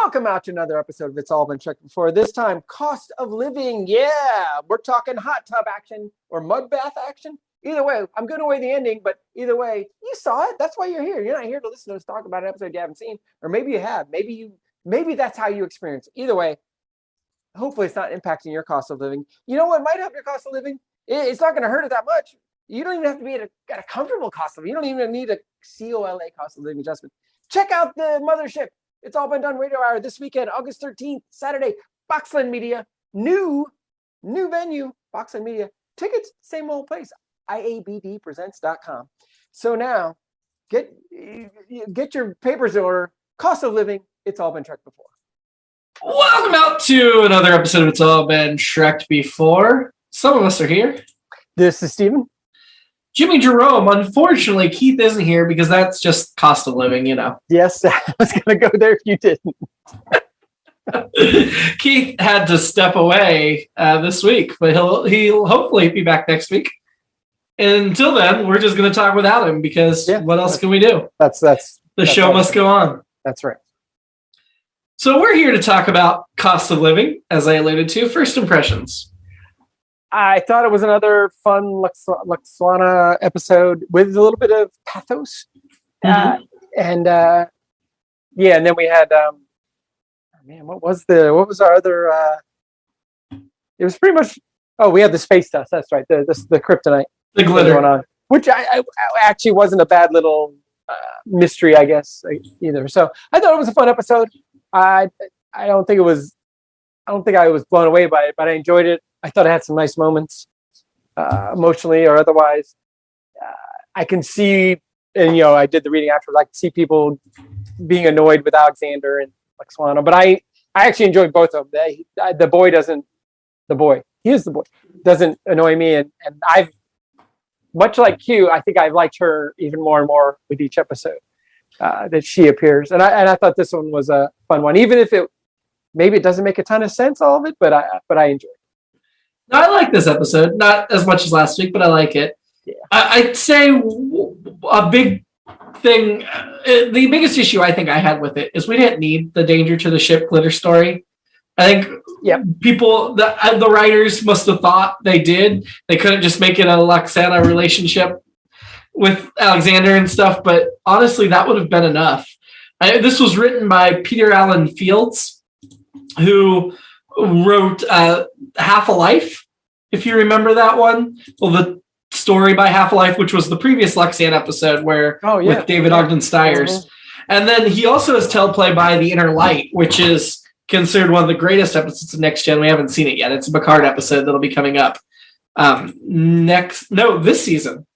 Welcome out to another episode of It's All Been Checked Before. This time, cost of living. Yeah, we're talking hot tub action or mud bath action. Either way, I'm giving away the ending, but either way, you saw it. That's why you're here. You're not here to listen to us talk about an episode you haven't seen, or maybe you have. Maybe that's how you experience it. Either way, hopefully it's not impacting your cost of living. You know what might help your cost of living? It's not going to hurt it that much. You don't even have to be at a comfortable cost of living. You don't even need a COLA cost of living adjustment. Check out the mothership. It's All Been Done Radio Hour this weekend, August 13th, Saturday, Boxland Media. New venue, Boxland Media. Tickets, same old place, iabdpresents.com. So now, get your papers in order. Cost of living, it's all been trekked before. Welcome out to another episode of It's All Been Trekked Before. Some of us are here. This is Steven. Jimmy-Jerome. Unfortunately, Keith isn't here because that's just cost of living, you know. Yes, I was going to go there if you didn't. Keith had to step away this week, but he'll hopefully be back next week. And until then, we're just going to talk without him because what else can we do? The show must go on. That's right. So we're here to talk about cost of living, as I alluded to. First impressions. I thought it was another fun Lwaxanna episode with a little bit of pathos. Mm-hmm. And then we had, what was our other, it was pretty much, we had the space dust. That's right. The kryptonite. The glitter. Going on, which I actually wasn't a bad little mystery, I guess, either. So I thought it was a fun episode. I don't think I was blown away by it, but I enjoyed it. I thought it had some nice moments, emotionally or otherwise. I can see, and I did the reading afterwards. I can see people being annoyed with Alexander and Lwaxanna, but I actually enjoyed both of them. The boy, he is the boy, doesn't annoy me, and I've, much like Q, I think I've liked her even more and more with each episode that she appears, and I thought this one was a fun one, even if maybe it doesn't make a ton of sense, all of it, but I enjoyed it. I like this episode, not as much as last week, but I like it. Yeah. I'd say a big thing, the biggest issue I think I had with it is we didn't need the danger to the ship glitter story. I think people, the writers must have thought they did. They couldn't just make it a Lwaxanna relationship with Alexander and stuff, but honestly, that would have been enough. This was written by Peter Allen Fields, who wrote Half a Life, if you remember that one. Well, the story by Half a Life, which was the previous Lwaxanna episode with David Ogden Stiers. Mm-hmm. And then he also has teleplay by The Inner Light, which is considered one of the greatest episodes of Next Gen. We haven't seen it yet. It's a Picard episode that'll be coming up this season,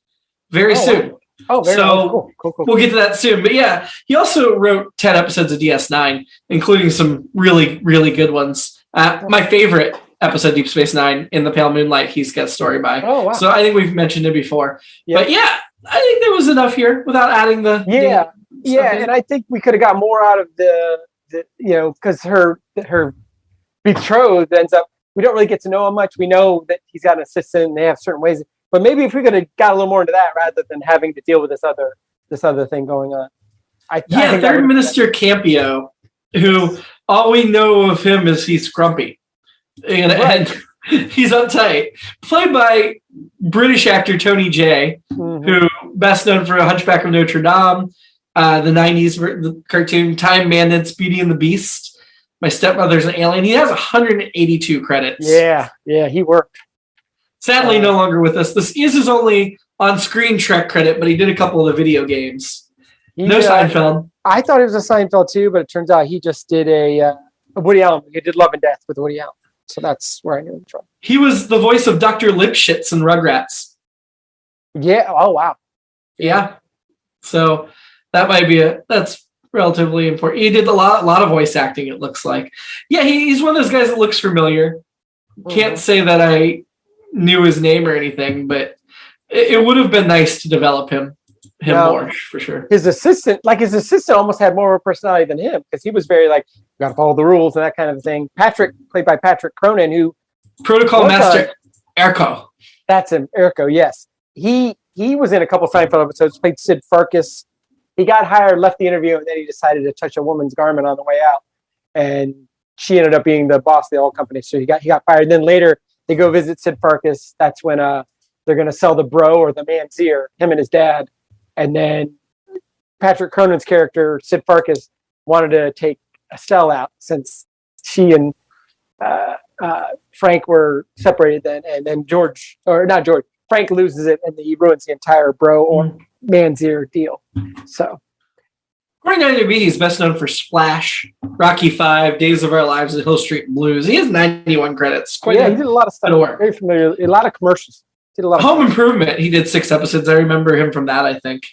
very soon. Wow. Oh, very cool. We'll get to that soon. But yeah, he also wrote 10 episodes of DS9, including some really, really good ones. My favorite episode, Deep Space Nine, In the Pale Moonlight, he's got a story by. Oh, wow. So I think we've mentioned it before. Yeah. But yeah, I think there was enough here without adding the... And I think we could have got more out of the because her betrothed ends up, we don't really get to know him much. We know that he's got an assistant and they have certain ways. But maybe if we could have got a little more into that rather than having to deal with this other thing going on. I think Third Minister Campio, who all we know of him is he's grumpy and he's uptight. Played by British actor Tony Jay, who best known for Hunchback of Notre Dame, the 90s the cartoon Time Bandits, Beauty and the Beast, My Stepmother's an Alien. He has 182 credits. Yeah, he worked. Sadly, no longer with us. This is his only on-screen Trek credit, but he did a couple of the video games. No Seinfeld. I thought it was a Seinfeld too, but it turns out he just did a Woody Allen. He did Love and Death with Woody Allen. So that's where I knew him from. He was the voice of Dr. Lipschitz in Rugrats. Yeah. Oh, wow. Yeah. So that might be that's relatively important. He did a lot of voice acting, it looks like. Yeah, he's one of those guys that looks familiar. Can't say that I knew his name or anything, but it would have been nice to develop him more for sure. His assistant almost had more of a personality than him because he was very like, got to follow the rules and that kind of thing. Patrick, played by Patrick Cronin, who Protocol Master Erko. That's him, Erko. Yes, he was in a couple Seinfeld episodes. Played Sid Farkas. He got hired, left the interview, and then he decided to touch a woman's garment on the way out. and she ended up being the boss of the oil company. So he got fired. And then later they go visit Sid Farkas. That's when they're going to sell the bro or the man's ear, him and his dad. And then Patrick Cronin's character, Sid Farkas, wanted to take Estelle out since she and Frank were separated then. And then Frank loses it and he ruins the entire bro or man's ear deal. So. According to IMDb, he's best known for Splash, Rocky V, Days of Our Lives, and Hill Street Blues. He has 91 credits. He did a lot of stuff. Very familiar. A lot of commercials. Did a lot of Home Improvement. He did 6 episodes. I remember him from that, I think.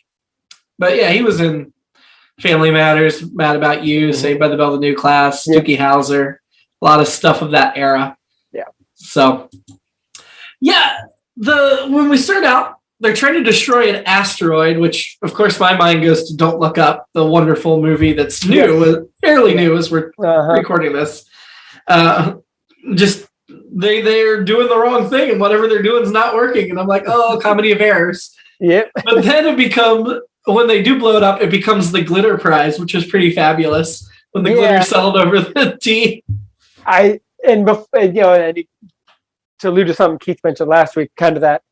But yeah, he was in Family Matters, Mad About You, Saved by the Bell, The New Class, Dookie Howser, a lot of stuff of that era. Yeah. So, yeah, when we start out, they're trying to destroy an asteroid, which, of course, my mind goes to Don't Look Up, the wonderful movie that's new, fairly new as we're recording this. They're doing the wrong thing, and whatever they're doing is not working. And I'm like, oh, comedy of errors. Yeah. But then when they do blow it up, it becomes the glitter prize, which is pretty fabulous when the glitter settled over the tea. And to allude to something Keith mentioned last week, kind of that,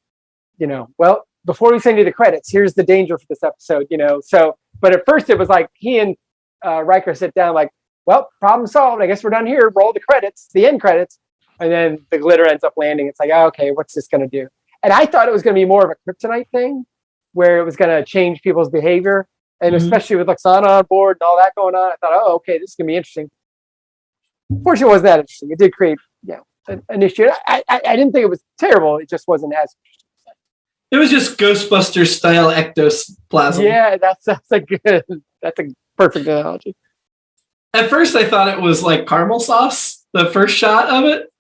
well, before we send you the credits, here's the danger for this episode, So, but at first it was like he and Riker sit down like, well, problem solved. I guess we're done here. Roll the credits, the end credits. And then the glitter ends up landing. It's like, okay, what's this going to do? And I thought it was going to be more of a kryptonite thing where it was going to change people's behavior. And especially with Lwaxanna on board and all that going on, I thought, oh, okay, this is going to be interesting. Fortunately, it wasn't that interesting. It did create, an issue. I didn't think it was terrible. It just wasn't as interesting. It was just Ghostbusters style ectoplasm. Yeah, that's a perfect analogy. At first, I thought it was like caramel sauce, the first shot of it.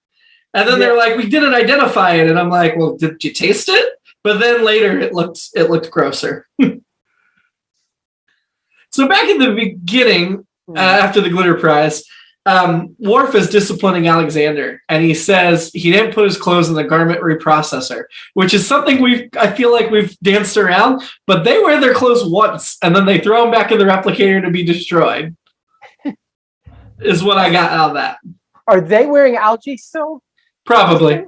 And then they're like, we didn't identify it. And I'm like, well, did you taste it? But then later it looked grosser. So back in the beginning, after the glitter prize, Worf is disciplining Alexander, and he says he didn't put his clothes in the garment reprocessor, which is something I feel like we've danced around, but they wear their clothes once, and then they throw them back in the replicator to be destroyed, is what I got out of that. Are they wearing algae still? Probably.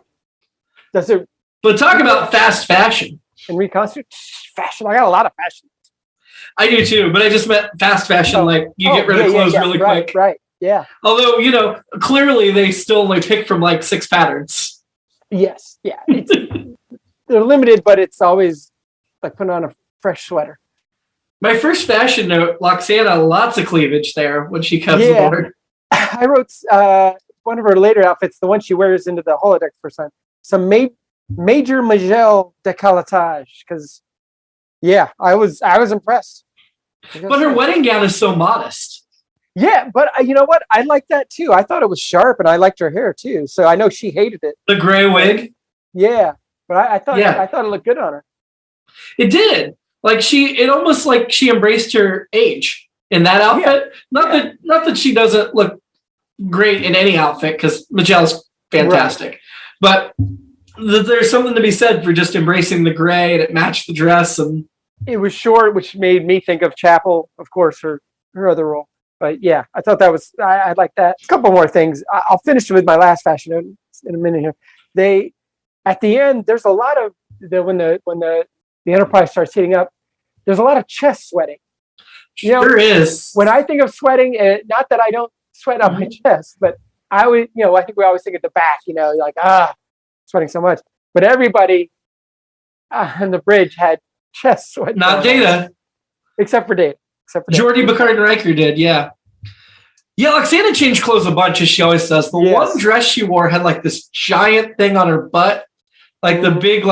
But talk about fast fashion. And reconstitute fashion. I got a lot of fashion. I do too, but I just meant fast fashion, like you get rid of clothes really quick. Right. Yeah. Although, clearly they still only pick from like 6 patterns. Yes. Yeah. They're limited, but it's always like putting on a fresh sweater. My first fashion note, Lwaxanna, lots of cleavage there when she comes aboard. I wrote one of her later outfits, the one she wears into the holodeck for some major Magelle décolletage. Because, I was impressed. But her wedding gown is so modest. Yeah, but you know what? I like that too. I thought it was sharp, and I liked her hair too. So I know she hated it. The gray wig. Yeah, but I thought it looked good on her. It did. It almost like she embraced her age in that outfit. Not that she doesn't look great in any outfit, because Magelle's fantastic. Right. But there's something to be said for just embracing the gray, and it matched the dress. And it was short, which made me think of Chapel, of course, her other role. But yeah, I thought that was, I like that. A couple more things. I'll finish with my last fashion note in a minute here. At the end, there's a lot of, when the Enterprise starts heating up, there's a lot of chest sweating. There is. When I think of sweating, not that I don't sweat on my chest, but I would, I think we always think of the back, you're like, sweating so much. But everybody on the bridge had chest sweat. Not Data. Except for Data. Geordi, Picard, and Riker did, yeah. Yeah, Lwaxanna changed clothes a bunch, as she always does. The one dress she wore had this giant thing on her butt. The big,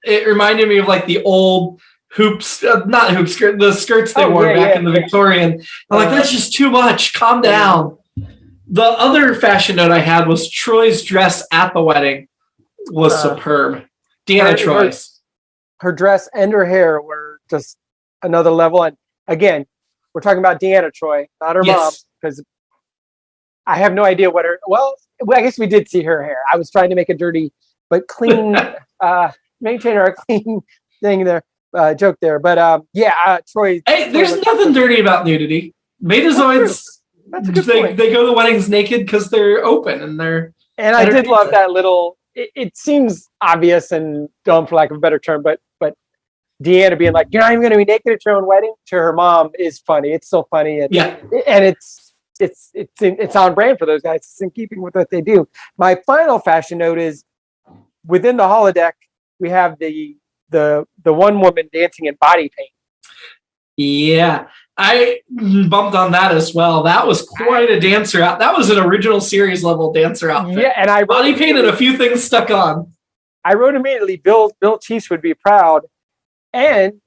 it reminded me of the old hoops, not hoop skirt, the skirts they wore back in the Victorian. I'm like, that's just too much. Calm down. The other fashion note I had was Troy's dress at the wedding was superb. Deanna Troy's. Her dress and her hair were just another level. And again, we're talking about Deanna Troi, not her mom, because I have no idea what I guess we did see her hair. I was trying to make a dirty but clean, maintain our clean thing there, joke there. But Troi. Hey, there's nothing dirty about nudity. Betazoids That's a good they point. they go to weddings naked because they're open and they're. And I did love that little. It seems obvious and dumb, for lack of a better term, but Deanna being like, "You're not even going to be naked at your own wedding," to her mom is funny. It's so funny, and it's on brand for those guys. It's in keeping with what they do. My final fashion note is within the holodeck. We have the one woman dancing in body paint. Yeah, I bumped on that as well. That was quite a dancer out. That was an original series level dancer outfit. Yeah, and I body paint and a few things stuck on. I wrote immediately, Bill Teese would be proud. And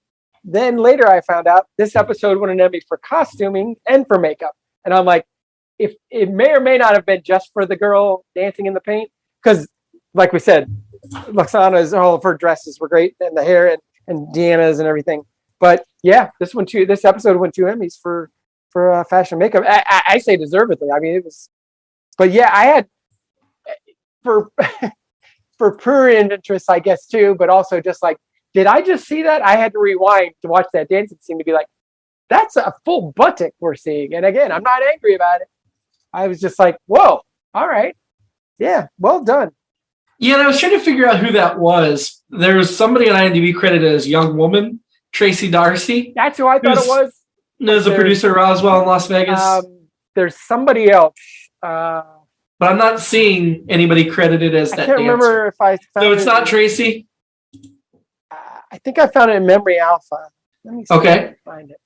then later I found out this episode won an Emmy for costuming and for makeup. And I'm like, if it may or may not have been just for the girl dancing in the paint, because like we said, Lwaxanna's, all of her dresses were great, and the hair and Deanna's and everything. But yeah, this episode won 2 Emmys for fashion makeup. I say deservedly. I mean, it was, but yeah, I had for prurient interest, I guess too, but also just like, did I just see that? I had to rewind to watch that dance. It seemed to be like, that's a full buttock we're seeing. And again, I'm not angry about it. I was just like, whoa, all right. Yeah, well done. Yeah, and I was trying to figure out who that was. There was somebody on IMDb credited as Young Woman, Tracy Darcy. That's who I thought it was. Knows the producer Roswell in Las Vegas. There's somebody else. But I'm not seeing anybody credited as that dancer. I can't remember if I found it. So it's not Tracy? I think I found it in Memory Alpha. Let me see if I can find it.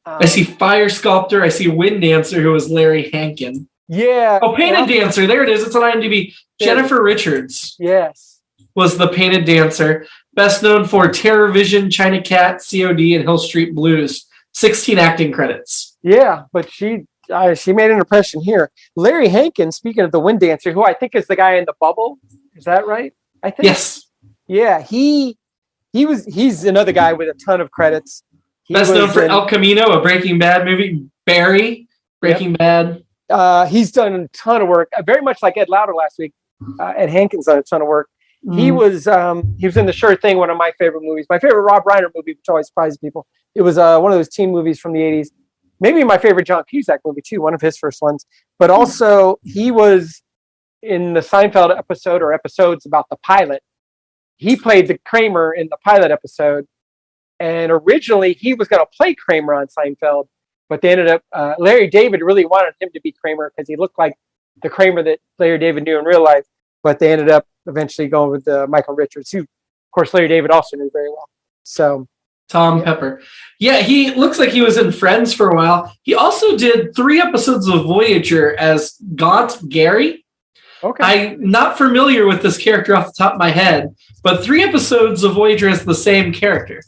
I see Fire Sculptor. I see Wind Dancer, who was Larry Hankin. Yeah. Oh, Painted Dancer. There it is. It's on IMDb. Jennifer Richards. Yes. Was the Painted Dancer. Best known for Terror Vision, China Cat, COD, and Hill Street Blues. 16 acting credits. Yeah, but she made an impression here. Larry Hankin, speaking of the Wind Dancer, who I think is the guy in the bubble. Is that right? I think. Yes. Yeah, he's another guy with a ton of credits. Best known for El Camino, a Breaking Bad movie. Barry, Breaking Bad. He's done a ton of work, very much like Ed Lauder last week. Ed Hankin's done a ton of work. He was in The Sure Thing, one of my favorite movies. My favorite Rob Reiner movie, which always surprises people. It was one of those teen movies from the 80s. Maybe my favorite John Cusack movie too, one of his first ones. But also he was in the Seinfeld episodes about the pilot. He played the Kramer in the pilot episode. And originally he was going to play Kramer on Seinfeld, but they ended up, Larry David really wanted him to be Kramer because he looked like the Kramer that Larry David knew in real life. But they ended up eventually going with Michael Richards, who, of course, Larry David also knew very well. So Tom Pepper. Yeah, he looks like he was in Friends for a while. He also did 3 episodes of Voyager as Gaunt Gary. Okay. I'm not familiar with this character off the top of my head, but 3 episodes of Voyager as the same character.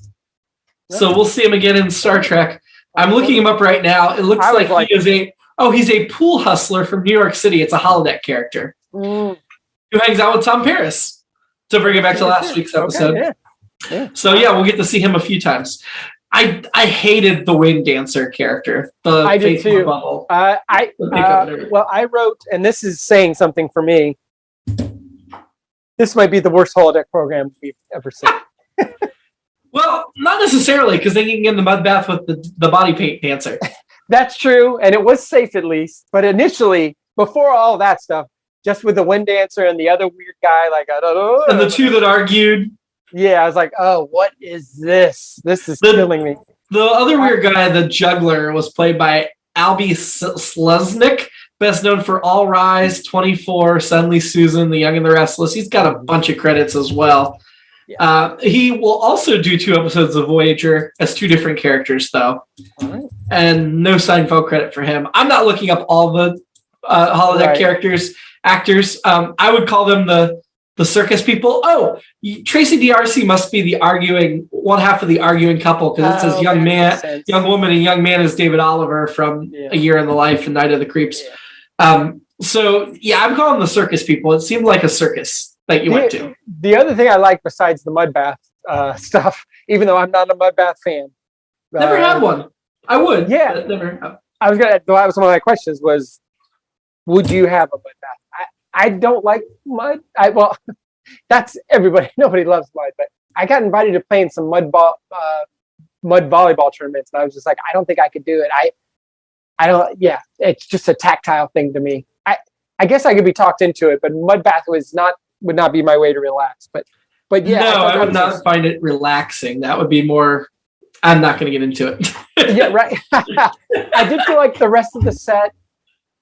So we'll see him again in Star Trek. I'm looking him up right now. It looks like he is he's a pool hustler from New York City. It's a holodeck character who hangs out with Tom Paris, to bring it back to last week's episode. Okay, yeah. So yeah, we'll get to see him a few times. I hated the Wind Dancer character. I did too. I wrote, and this is saying something for me. This might be the worst holodeck program we've ever seen. Well, not necessarily, because they can get in the mud bath with the body paint dancer. That's true, and it was safe at least. But initially, before all that stuff, just with the Wind Dancer and the other weird guy, like I don't know, and the 2 that argued. Yeah, I was like, oh, what is this? This is killing me. The other weird guy, the juggler, was played by Albie Selznick, best known for All Rise, 24, Suddenly Susan, The Young and the Restless. He's got a bunch of credits as well. Yeah. He will also do 2 episodes of Voyager as 2 different characters, though. All right. And no Seinfeld credit for him. I'm not looking up all the holodeck actors. I would call them the circus people. Oh, Tracy D'Arcy must be the one half of the arguing couple, because it says young woman, and young man is David Oliver from A Year in the Life and Night of the Creeps. Yeah. So yeah, I'm calling the circus people. It seemed like a circus that you went to. The other thing I like besides the mud bath stuff, even though I'm not a mud bath fan. Never had one. I would. Yeah. But never have. That was one of my questions was, would you have a mud bath? I don't like mud. That's everybody. Nobody loves mud, but I got invited to play in some mud volleyball tournaments, and I was just like, I don't think I could do it. I don't. Yeah, it's just a tactile thing to me. I guess I could be talked into it, but mud bath would not be my way to relax. But yeah, No, I would not find it relaxing. That would be more. I'm not going to get into it. Yeah, right. I did feel like the rest of the set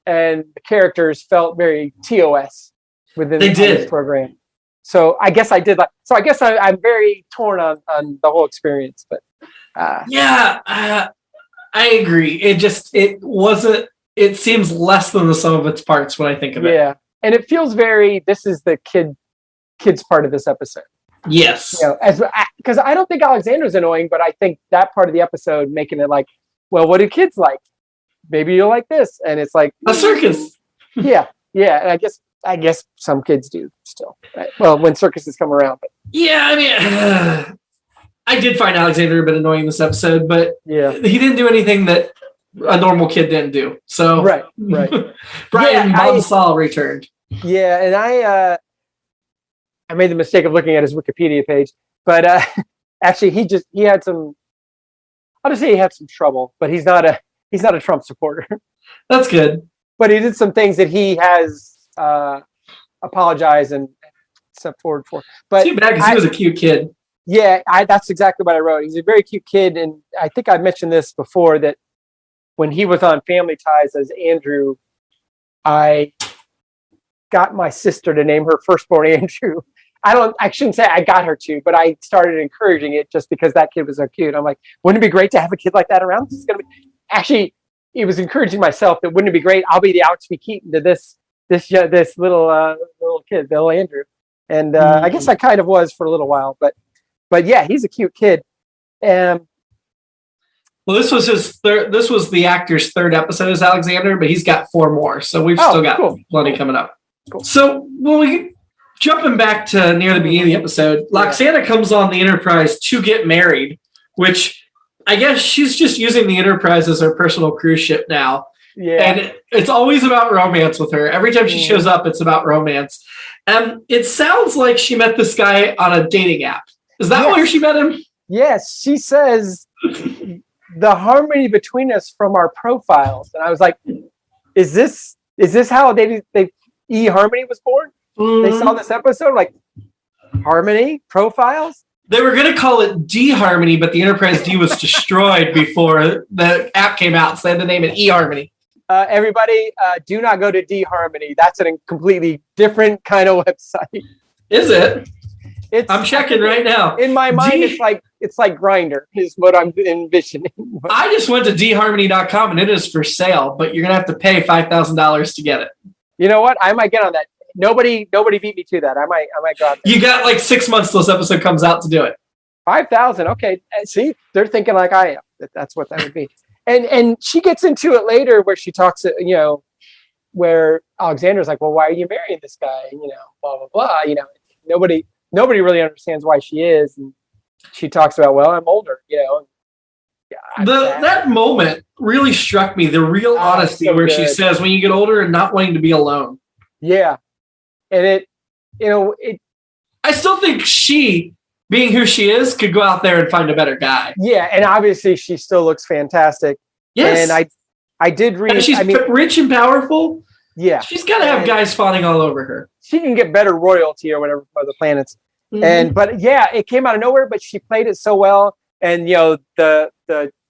and the characters felt very TOS within this program. So I guess I did like. So I guess I'm very torn on the whole experience. But I agree. It wasn't. It seems less than the sum of its parts when I think of it. Yeah, and it feels very. This is the kids part of this episode. Yes. Because I don't think Alexander's annoying, but I think that part of the episode making it like, well, what do kids like? Maybe you'll like this, and it's like a circus. Yeah, and I guess some kids do still. Right? Well, when circuses come around. But. Yeah, I mean, I did find Alexander a bit annoying this episode, but he didn't do anything that a normal kid didn't do. So right. Brian Bonsall returned. Yeah, and I made the mistake of looking at his Wikipedia page, but actually he had some. I'll just say he had some trouble, but he's not a Trump supporter. That's good. But he did some things that he has apologized and stepped forward for. But too bad because he was a cute kid. Yeah, that's exactly what I wrote. He's a very cute kid, and I think I mentioned this before that when he was on Family Ties as Andrew, I got my sister to name her firstborn Andrew. I shouldn't say I got her to, but I started encouraging it just because that kid was so cute. I'm like, wouldn't it be great to have a kid like that around? Actually, it was encouraging myself that wouldn't it be great? I'll be the Alex B. Keaton to this little kid, little Andrew. And I guess I kind of was for a little while, but yeah, he's a cute kid. Well, this was the actor's third episode as Alexander, but he's got 4 more, so we've still got plenty coming up. Cool. So when we jumping back to near the beginning of the episode, Lwaxanna comes on the Enterprise to get married, which I guess she's just using the Enterprise as her personal cruise ship now. Yeah. And it's always about romance with her. Every time she shows up, it's about romance. And it sounds like she met this guy on a dating app. Is that where she met him? Yes. She says the harmony between us from our profiles. And I was like, is this how eHarmony was born? They saw this episode, like Harmony profiles. They were going to call it D-Harmony, but the Enterprise D was destroyed before the app came out, so they had to name it eHarmony. Everybody, do not go to D-Harmony. That's a completely different kind of website. Is it? I'm checking right now. In my mind, it's like Grindr is what I'm envisioning. I just went to dharmony.com and it is for sale, but you're going to have to pay $5,000 to get it. You know what? I might get on that. Nobody beat me to that. I might go out there. You got like 6 months till this episode comes out to do it. 5,000. Okay. See, they're thinking like I am. That's what that would be. And she gets into it later where she talks, where Alexander's like, well, why are you marrying this guy? Blah, blah, blah. Nobody really understands why she is. And she talks about, well, I'm older, That moment really struck me. The real honesty so where good. She says, when you get older and not wanting to be alone. Yeah. And I still think she, being who she is, could go out there and find a better guy. Yeah, and obviously she still looks fantastic. Yes. And I did read... And she's rich and powerful. Yeah. She's got to have guys fawning all over her. She can get better royalty or whatever for the planets. Mm-hmm. But yeah, it came out of nowhere, but she played it so well. And, the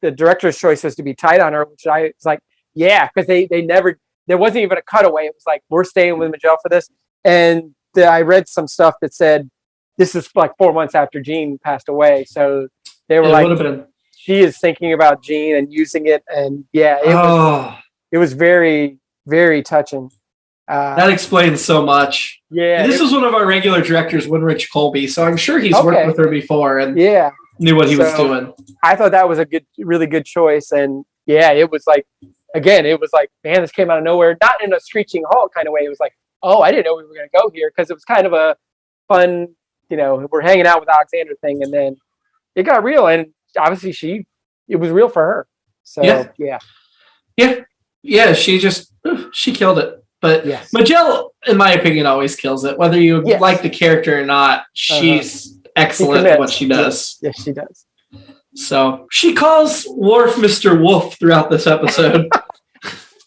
director's choice was to be tight on her, which I was like, yeah, because they never... There wasn't even a cutaway. It was like, we're staying with Majel for this. And I read some stuff that said this is like 4 months after Gene passed away. So they were she is thinking about Gene and using it. And it was very, very touching. That explains so much. Yeah. And this was one of our regular directors, Winrich Colby. So I'm sure he's worked with her before and knew what he was doing. I thought that was a really good choice. And it was like, again, it was like, man, this came out of nowhere. Not in a screeching halt kind of way. It was like, oh, I didn't know we were going to go here, because it was kind of a fun, we're hanging out with Alexander thing, and then it got real, and obviously it was real for her. So yeah, she killed it. But Majel, in my opinion, always kills it. Whether you like the character or not, she's excellent at what she does. Yes, she does. So she calls Worf Mr. Wolf throughout this episode.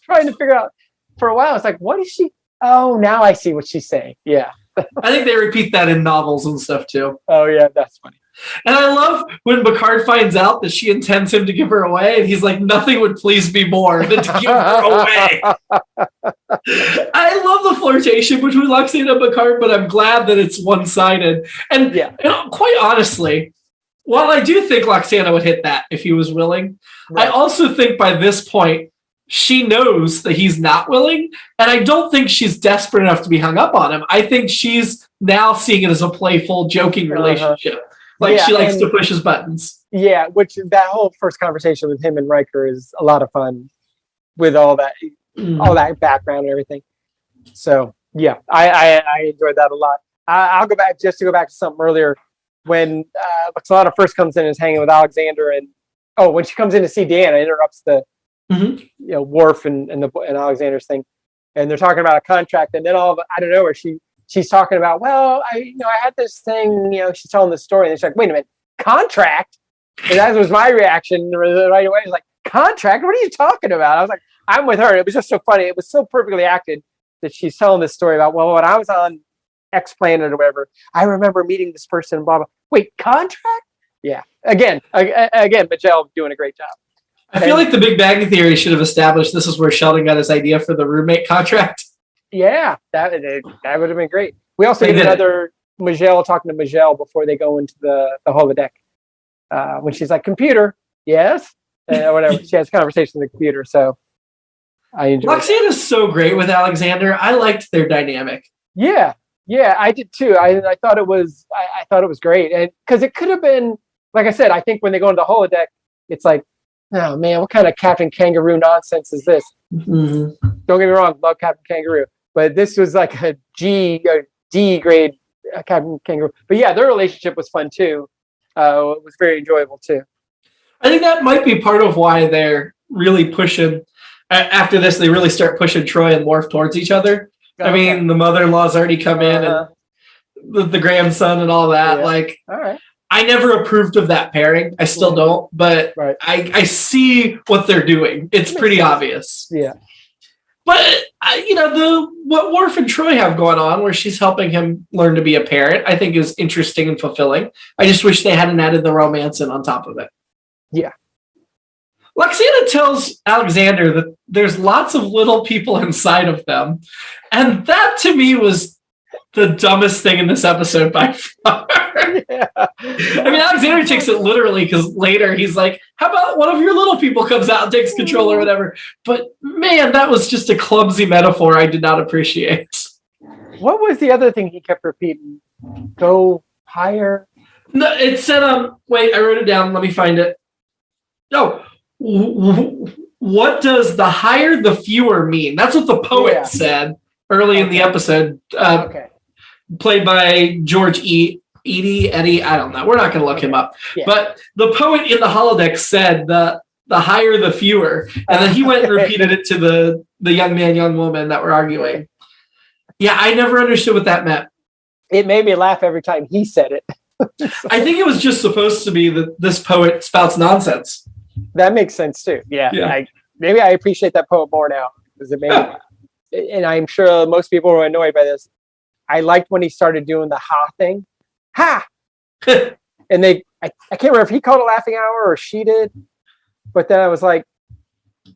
trying to figure out for a while. It's like, what is she? Oh, now I see what she's saying. Yeah. I think they repeat that in novels and stuff too. Oh yeah, that's funny. And I love when Picard finds out that she intends him to give her away, and he's like, nothing would please me more than to give her away. I love the flirtation between Lwaxanna and Picard, but I'm glad that it's one-sided. And quite honestly, while I do think Lwaxanna would hit that if he was willing, right. I also think by this point, she knows that he's not willing, and I don't think she's desperate enough to be hung up on him. I think she's now seeing it as a playful, joking relationship. Like she likes to push his buttons. Yeah, which that whole first conversation with him and Riker is a lot of fun with all that background and everything. So yeah, I enjoyed that a lot. I'll go back to something earlier when Lwaxanna first comes in and is hanging with Alexander, and when she comes in to see Deanna, interrupts the Worf and Alexander's thing, and they're talking about a contract, and then out of nowhere she's talking about, well, I had this thing, she's telling the story, and she's like, wait a minute, contract? And that was my reaction right away. It's like, contract? What are you talking about? I was like, I'm with her. It was just so funny. It was so perfectly acted that she's telling this story about, well, when I was on X planet or whatever, I remember meeting this person, blah, blah. Wait, contract? Yeah. Again, Michelle doing a great job. I feel like the Big Bang Theory should have established this is where Sheldon got his idea for the roommate contract. Yeah, that would have been great. We also get another Michelle talking to Michelle before they go into the holodeck. When she's like, computer, yes? Or whatever. She has a conversation with the computer, so I enjoy it. Lwaxanna's so great with Alexander. I liked their dynamic. Yeah, I did too. I thought it was great. And because it could have been, like I said, I think when they go into the holodeck, it's like, oh man, what kind of Captain Kangaroo nonsense is this? Mm-hmm. Don't get me wrong, love Captain Kangaroo, but this was like a D grade Captain Kangaroo. But yeah, their relationship was fun too. It was very enjoyable too. I think that might be part of why they're really pushing. After this, they really start pushing Troy and Worf towards each other. Okay. I mean, the mother-in-law's already come in, and the grandson and all that. Yeah. Like, all right. I never approved of that pairing. I still don't, but I see what they're doing. It's pretty obvious. Yeah. But, what Worf and Troy have going on, where she's helping him learn to be a parent, I think is interesting and fulfilling. I just wish they hadn't added the romance in on top of it. Yeah. Lwaxanna tells Alexander that there's lots of little people inside of them. And that, to me, was the dumbest thing in this episode by far. Yeah. I mean, Alexander takes it literally because later he's like, how about one of your little people comes out and takes control or whatever? But man, that was just a clumsy metaphor I did not appreciate. What was the other thing he kept repeating? Go higher? No, it said, wait, I wrote it down. Let me find it. No. What does the higher the fewer mean? That's what the poet said early in the episode. Played by George Eddie, I don't know. We're not going to look him up. Yeah. But the poet in the holodeck said the higher the fewer. And then he went and repeated it to the young man, young woman that were arguing. Yeah, I never understood what that meant. It made me laugh every time he said it. I think it was just supposed to be that this poet spouts nonsense. That makes sense too. Yeah. Maybe I appreciate that poet more now. Because it made me, and I'm sure most people were annoyed by this. I liked when he started doing the ha thing. Ha! And I can't remember if he called it laughing hour or she did. But then I was like,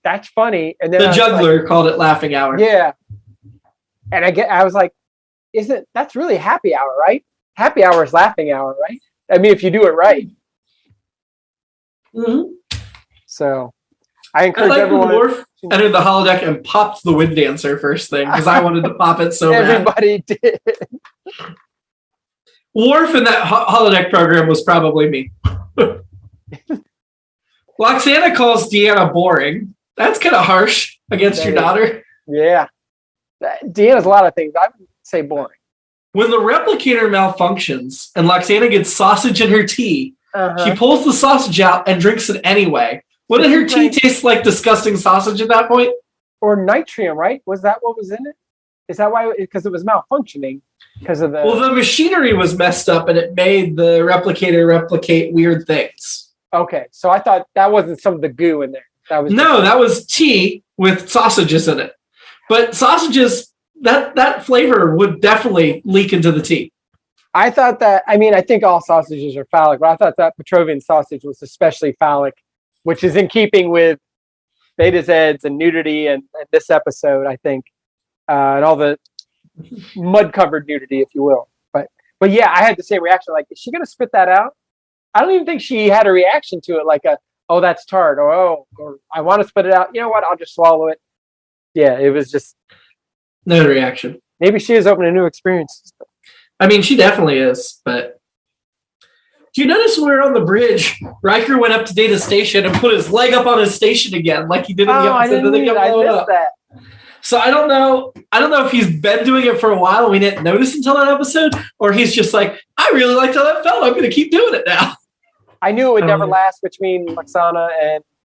that's funny. And then the juggler called it laughing hour. Yeah. And I was like, that's really happy hour, right? Happy hour is laughing hour, right? I mean, if you do it right. Mm-hmm. So I encourage everyone. Worf entered the holodeck and popped the wind dancer first thing because I wanted to pop it so everybody bad. Did. Worf in that holodeck program was probably me. Lwaxanna calls Deanna boring. That's kind of harsh against your daughter. Yeah. Deanna's a lot of things. I would say boring. When the replicator malfunctions and Lwaxanna gets sausage in her tea, she pulls the sausage out and drinks it anyway. Wouldn't her tea taste like disgusting sausage at that point? Or nitrium, right? Was that what was in it? Is that why? Because it was malfunctioning because of the... Well, the machinery was messed up and it made the replicator replicate weird things. Okay, so I thought that wasn't some of the goo in there. That was tea with sausages in it. But sausages, that flavor would definitely leak into the tea. I thought that, I think all sausages are phallic, but I thought that Petrovian sausage was especially phallic, which is in keeping with Beta Zeds and nudity and this episode, I think, and all the mud-covered nudity, if you will. But yeah, I had the same reaction. Like, is she going to spit that out? I don't even think she had a reaction to it, like oh, that's tart, or I want to spit it out. You know what? I'll just swallow it. Yeah, it was just no reaction. Maybe she is open to new experiences. She definitely is, but do you notice when we were on the bridge, Riker went up to Data's station and put his leg up on his station again, like he did in the episode. I missed that. So I don't know if he's been doing it for a while and we didn't notice until that episode, or he's just like, I really liked how that felt. I'm going to keep doing it now. I knew it would never last between Lwaxanna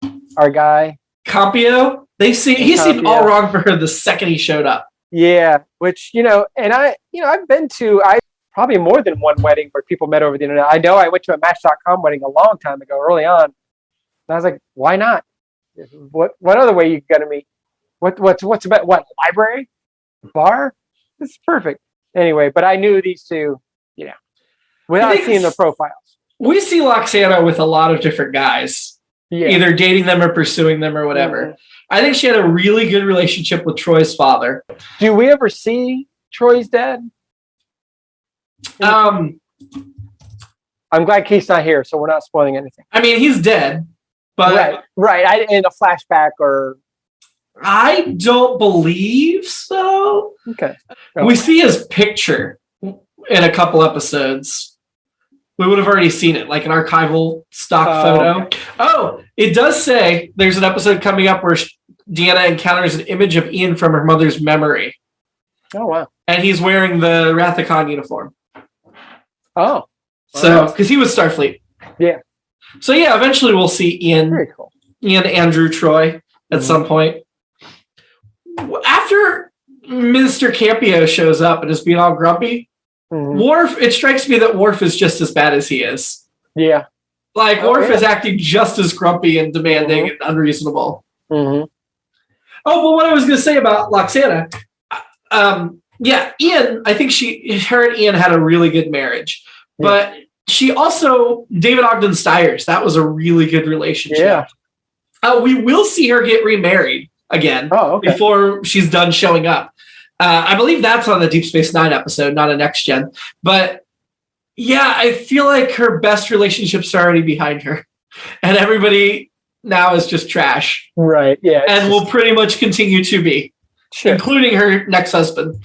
and our guy. Campio? He seemed all wrong for her the second he showed up. Yeah, which, and I've been to probably more than one wedding where people met over the internet. I know I went to a Match.com wedding a long time ago, early on. And I was like, why not? What other way you gonna meet? What's about what? Library? Bar? This is perfect. Anyway, but I knew these two, without seeing their profiles. We see Lwaxanna with a lot of different guys, either dating them or pursuing them or whatever. Mm-hmm. I think she had a really good relationship with Troy's father. Do we ever see Troy's dad? I'm glad Keith's not here, so we're not spoiling anything. He's dead, but right. In a flashback, or I don't believe so. Okay. We see his picture in a couple episodes. We would have already seen it, like an archival stock photo. Okay. Oh, it does say there's an episode coming up where Deanna encounters an image of Ian from her mother's memory. Oh, wow. And he's wearing the Wrath of Khan uniform. Oh. So, because he was Starfleet. Yeah. So, yeah, eventually we'll see Ian. Very cool. Ian Andrew Troy at some point. After Mr. Campio shows up and is being all grumpy, Worf, it strikes me that Worf is just as bad as he is. Yeah. Like, Worf is acting just as grumpy and demanding and unreasonable. Mm-hmm. Oh, but what I was going to say about Lwaxanna, Ian, I think her and Ian had a really good marriage. Yeah. But she also, David Ogden Stiers, that was a really good relationship. Yeah. We will see her get remarried again before she's done showing up. I believe that's on the Deep Space Nine episode, not a Next Gen. But yeah, I feel like her best relationships are already behind her. And everybody now is just trash. Right, yeah. And will pretty much continue to be, including her next husband.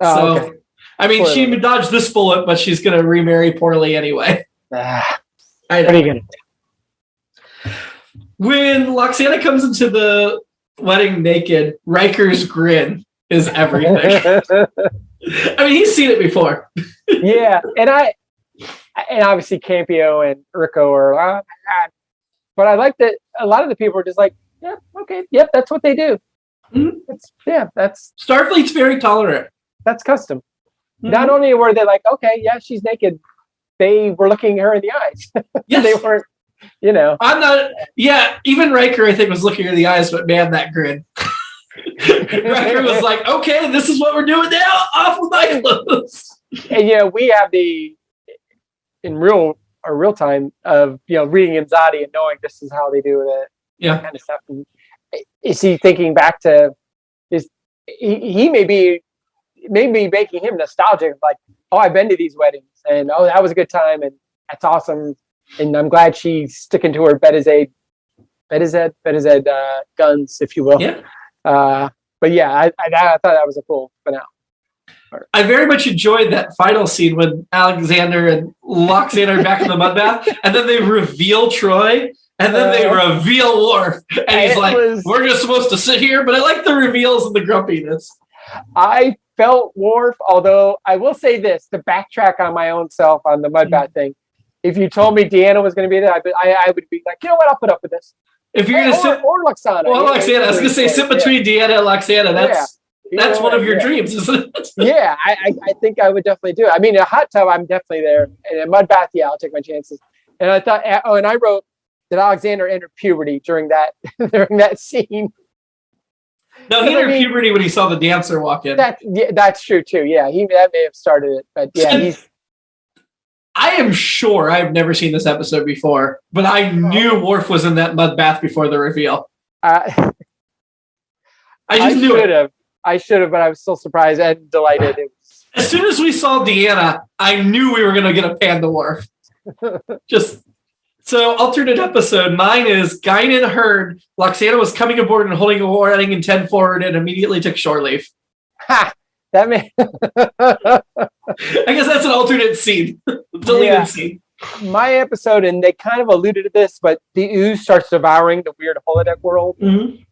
She dodged this bullet, but she's going to remarry poorly anyway. What are you going to do? When Lwaxanna comes into the wedding naked, Riker's grin is everything. He's seen it before. Yeah, and obviously Campio and Rico are, but I like that a lot of the people are just like, yeah, okay, yep, that's what they do. Mm-hmm. That's Starfleet's very tolerant. That's custom. Mm-hmm. Not only were they like, okay, yeah, she's naked, they were looking her in the eyes. Yes. They weren't, I'm not. Yeah, even Riker, I think, was looking her in the eyes, but man, that grin. Riker was like, okay, this is what we're doing now. Off with my clothes. And we have in real time of reading Imzadi and knowing this is how they do that kind of stuff. And is he thinking back to he may be making him nostalgic, like, oh, I've been to these weddings and that was a good time and that's awesome. And I'm glad she's sticking to her Beta Z guns, if you will. Yeah. But yeah, I thought that was a cool finale. I very much enjoyed that final scene when Alexander and Lwaxanna are back in the mud bath, and then they reveal Troy, and then they reveal Worf, and he's like, we're just supposed to sit here, but I like the reveals and the grumpiness. I felt Worf, although I will say this, to backtrack on my own self on the mud bath thing, if you told me Deanna was going to be there, I would be like, you know what, I'll put up with this. If you're going to sit... Or Lwaxanna. Well, Lwaxanna, I was going to say, sit between Deanna and Lwaxanna. That's one of your dreams, isn't it? Yeah, I think I would definitely do it. A hot tub, I'm definitely there. And a mud bath, I'll take my chances. And I thought, and I wrote, that Alexander entered puberty during that scene. No, he entered puberty when he saw the dancer walk in. That's true too. Yeah, that may have started it, but yeah, I am sure I've never seen this episode before, but I knew Worf was in that mud bath before the reveal. I knew it. I should have, but I was still surprised and delighted. As soon as we saw Deanna, I knew we were going to get a Panda Worf. So alternate episode. Mine is Guinan heard Lwaxanna was coming aboard and holding a warning in 10 forward and immediately took shore leave. Ha! That may. I guess that's an alternate scene. Deleted scene. My episode, and they kind of alluded to this, but the ooze starts devouring the weird holodeck world. Mm-hmm.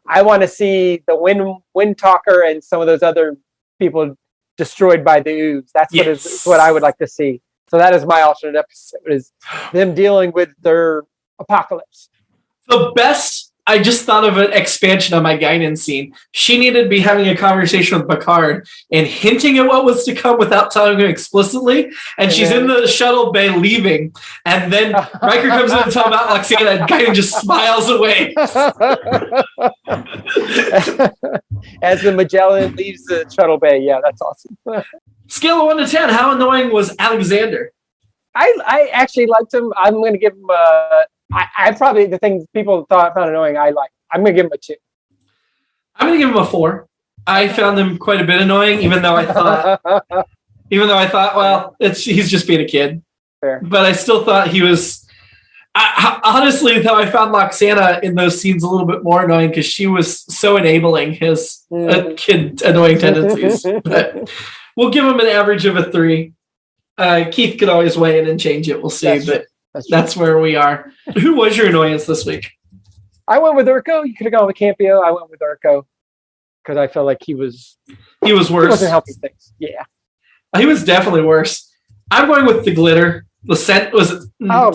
I want to see the wind talker and some of those other people destroyed by the ooze. That's what I would like to see. So that is my alternate episode, is them dealing with their apocalypse. The best, I just thought of an expansion on my Guinan scene. She needed to be having a conversation with Picard and hinting at what was to come without telling him explicitly. And she's in the shuttle bay leaving. And then Riker comes in and talks about Lwaxanna, and Guinan just smiles away. As the Magellan leaves the shuttle bay. Yeah, that's awesome. Scale of 1 to 10, how annoying was Alexander? I actually liked him. I'm going to give him I probably, the things people found annoying, I like. I'm going to give him a 2. I'm going to give him a 4. I found him quite a bit annoying, even though I thought, well, he's just being a kid. Fair. But I still thought he was. Honestly, though, I found Lwaxanna in those scenes a little bit more annoying because she was so enabling his kid annoying tendencies. But we'll give him an average of a 3. Keith could always weigh in and change it. We'll see, that's where we are. Who was your annoyance this week? I went with Urko. You could have gone with Campio. I went with Urko because I felt like he was worse. He wasn't helping things. Yeah, he was definitely worse. I'm going with the glitter. The scent was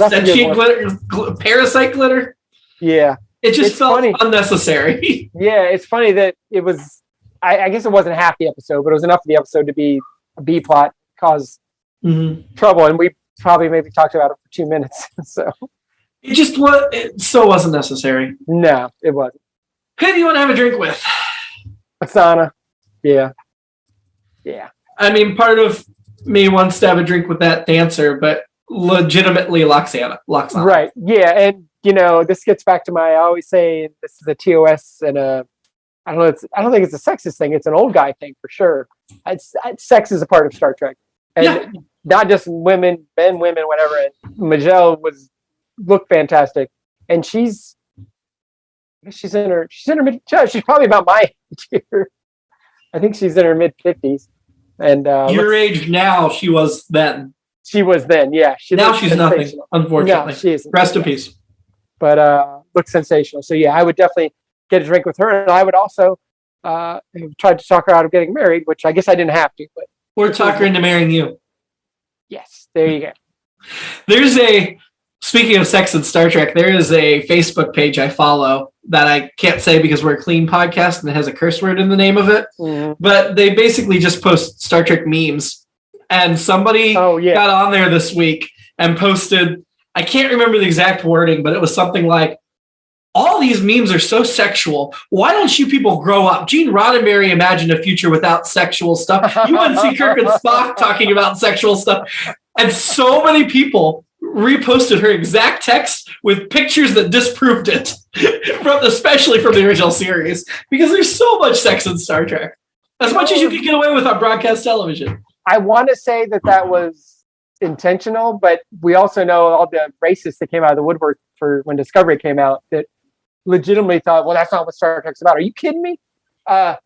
sentient glitter, parasite glitter. Yeah, it just felt funny. Unnecessary. Yeah, it's funny that it was. I guess it wasn't half the episode, but it was enough of the episode to be a B plot, cause trouble, and we probably maybe talked about it for 2 minutes. So it just was. It so wasn't necessary. No, it wasn't. Who do you want to have a drink with? Lwaxanna. Yeah. I mean, part of me wants to have a drink with that dancer, but legitimately Lwaxanna. Right. Yeah, and this gets back to I always say this is a TOS and I don't think it's a sexist thing. It's an old guy thing for sure. Sex is a part of Star Trek, and not just women, men, women, whatever. And Majel looked fantastic, and she's in her mid. She's probably about my age here. I think she's in her mid 50s. And your age now, she was then. She was then, yeah. Now she's nothing, unfortunately. No, she isn't. Rest in peace. But looks sensational. So yeah, I would definitely get a drink with her, and I would also try to talk her out of getting married, which I guess I didn't have to. But or talk her into marrying you. Yes, there you go. Speaking of sex and Star Trek, there is a Facebook page I follow that I can't say because we're a clean podcast and it has a curse word in the name of it. Mm-hmm. But they basically just post Star Trek memes. And somebody got on there this week and posted, I can't remember the exact wording, but it was something like, all these memes are so sexual. Why don't you people grow up? Gene Roddenberry imagined a future without sexual stuff. You want to see Kirk and Spock talking about sexual stuff. And so many people reposted her exact text with pictures that disproved it, especially from the original series, because there's so much sex in Star Trek. As much as you can get away with on broadcast television. I want to say that was intentional, but we also know all the racists that came out of the woodwork for when Discovery came out that legitimately thought, well, that's not what Star Trek's about. Are you kidding me? I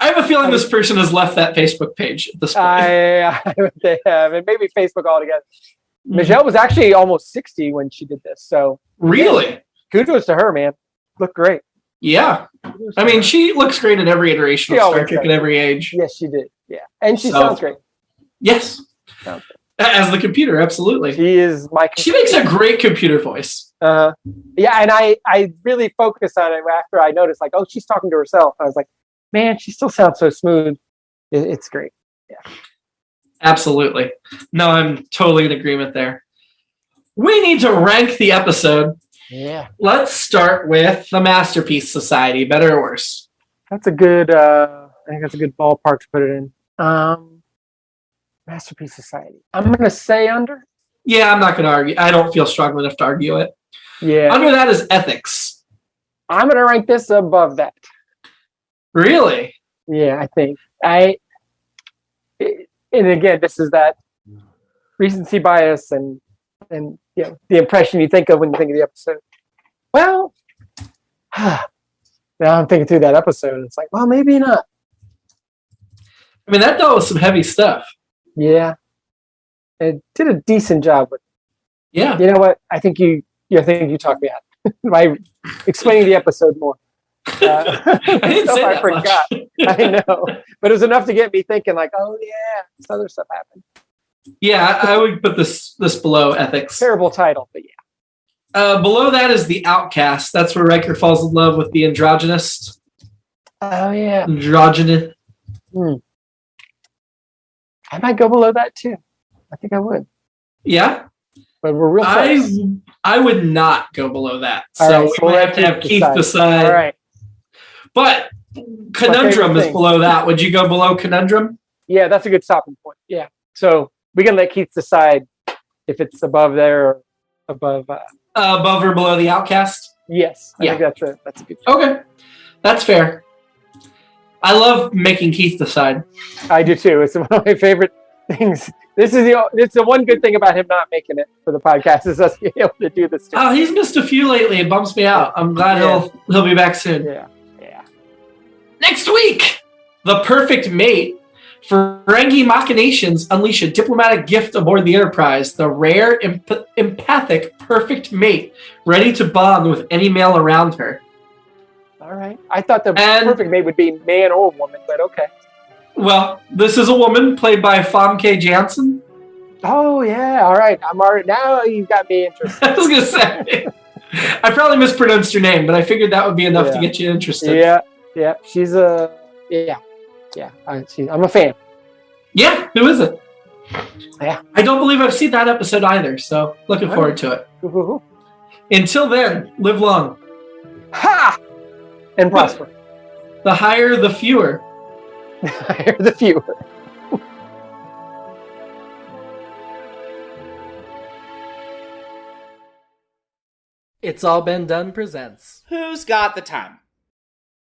have a feeling this person has left that Facebook page at this point. They have, and maybe Facebook altogether. Michelle was actually almost 60 when she did this. So really, kudos to her, man. Looked great. Yeah, I mean, she looks great at every iteration of Star Trek at every age. Yes, she did. Yeah, and she sounds great. Yes, sounds great. As the computer, absolutely. She is my. She makes a great computer voice. Yeah, and I really focused on it after I noticed, like, oh, she's talking to herself. I was like, man, she still sounds so smooth. It's great. Yeah. Absolutely. No, I'm totally in agreement there. We need to rank the episode. Yeah. Let's start with the Masterpiece Society. Better or worse? That's a good, I think that's a good ballpark to put it in. Masterpiece Society. I'm going to say under. Yeah, I'm not going to argue. I don't feel strong enough to argue it. Yeah. Under that is ethics. I'm going to rank this above that. Really? Yeah, I think. And again, this is that recency bias and you know, the impression you think of when you think of the episode. Well, now I'm thinking through that episode, and it's like, well, maybe not. I mean, that dealt with some heavy stuff. Yeah, it did a decent job with. Yeah. You know what? I think you talked me out by explaining the episode more. I didn't say that forgot. much. I know, but it was enough to get me thinking. Like, oh yeah, this other stuff happened. Yeah, I would put this below ethics. Terrible title, but yeah. Below that is the Outcast. That's where Riker falls in love with the androgynous. Oh yeah. Androgynous. I might go below that too. I think I would. Yeah. But we're real close. I would not go below that. All So right, we might have to have Keith decide. All right. But Conundrum is below that. Would you go below Conundrum? Yeah, that's a good stopping point. Yeah. So we can let Keith decide if it's above there or above. Above or below the Outcast? Yes. I think that's a good choice. Okay. That's fair. I love making Keith decide. I do too. It's one of my favorite things. It's the one good thing about him not making it for the podcast is us being able to do this. Oh, he's missed a few lately. It bumps me out. I'm glad he'll be back soon. Yeah. Next week, the perfect mate. Ferengi machinations unleash a diplomatic gift aboard the Enterprise. The rare, empathic, perfect mate, ready to bond with any male around her. All right. I thought the perfect mate would be man or woman, but okay. Well, this is a woman played by Famke Janssen. Oh yeah. All right. I'm already now. You've got me interested. I was gonna say. I probably mispronounced your name, but I figured that would be enough to get you interested. Yeah. She's a I'm a fan. Yeah, who is it? Yeah. I don't believe I've seen that episode either, so looking forward to it. Ooh. Until then, live long. Ha! And prosper. The higher, the fewer. The higher, the fewer. It's All Been Done presents Who's Got the Time?